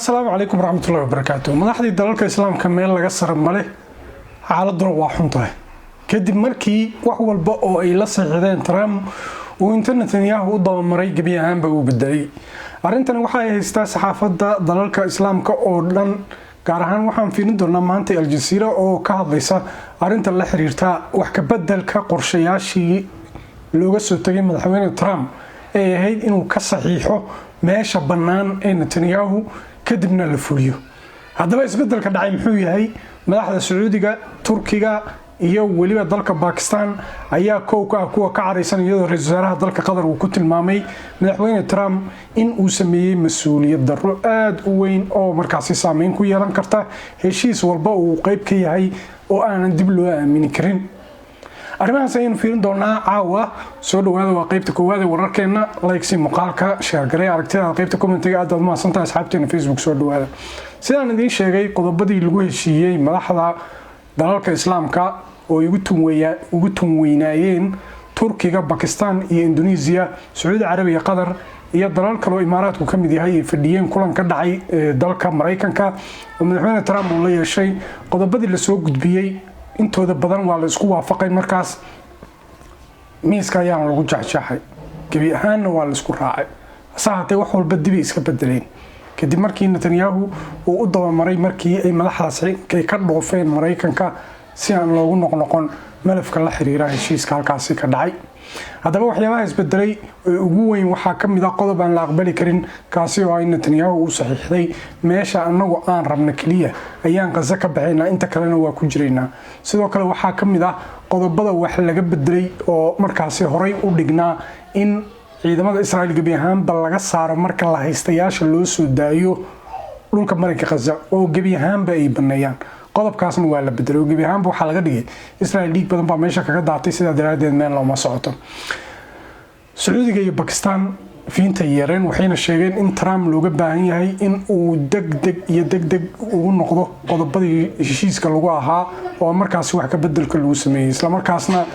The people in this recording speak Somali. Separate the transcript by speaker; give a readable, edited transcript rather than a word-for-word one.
Speaker 1: السلام عليكم ورحمة الله وبركاته. مدحدي dalalka islaamka meel laga sar male xaaladuna waa xuntahay kadib markii wax walba oo ay la saxiixdeen Trump oo Netanyahu u doomaray gabi ahaanba uu bedelay. Arrintan waxa ay haystaa saxaafadda dalalka islaamka oo dhan gaar ahaan waxaan fiirin doonaa maanta Al Jazeera oo ka hadlaysa arrinta la xiriirta wax ka bedelka qorshayaashii looga soo tagay madaxweyne Trump ee ahayd inuu ka saxiixo meesha bannaan ee Netanyahu kadibna la fuliyo. Haddaba isbedelka dhacay muxuu yahay? Madaxda Sacuudiga, Turkiga iyo waliba dalka Pakistan ayaa kuwa ka careysan iyadoo ra'iisul wasaaraha dalka Qatar uu ku tilmaamay madaxweyne Trump in uu sameeyay mas'uuliyad darro aad u weyn oo markaas saameyn ku yeelan karta heshiis walba uu qayb ka yahay oo aanan dib loo aamini karin. arrimahaas ayaynu fiirin doonaa caawa. soo dhawaada waa qaybta koowaad ee wararkeena. like muuqaalka share garee aragtida qaybta commentiga aad ma santaa asxaabteena Facebook soo dhawaada. sidaan idin sheegay qodobadii lagu heshiiyay madaxda dalalka islaamka oo ugu tunweynaayeen Turkiga, Pakistan iyo Indonesia, Saudi Arabia, Qatar iyo dalal kale oo Imaaraadku ka mid yahay fadhiyeen kulan ka dhacay dalka Mareykanka oo madaxweyne Trump uu la yeeshay. qodobadii la soo gudbiyay intooda badan waa la isku waafaqay markaas miiska ayaan lagu jacjaxay gabi ahaanna waa la isku raacay saacadii wax walba dib iska bedeleen kadib markii Netanyahu uu u doomaray markii ay madaxdaas ka dhoofeen Mareykanka si aan loogu noqon malafka la xiriira heshiiska halkaas ka dhacay. haddaba waxyaabaha isbedelay ugu weyn waxaa ka mid ah qodob aan la aqbali karin kaasi oo ay Netanyahu uu saxiixday meesha anagu aan rabno kaliya ayaan Gaza ka baxaynaa inta kalena waa ku jireynaa. sidoo kale waxaa ka mid ah qodobada wax laga bedelay oo markaas horay u dhignaa in ciidamada Israa'iil gabi ahaanba laga saaro marka la haystayaasha loo soo daayo dhulka marinka Gaza oo gabi ahaanba ay baneeyaan. qodobkaasna waa la bedelay gabi ahaanba waxa laga dhigay Israa'iil dhiig badan baa meesha kaga daatay sida daraadeed meel loo ma socoto. Sacuudiga iyo Pakistan fiinta yareen waxayna sheegeen in Trump looga baahan yahay in uu degdeg ugu noqdo qodobadii heshiiska lagu ahaa oo markaas wax ka bedelka lagu sameeyay isla markaasna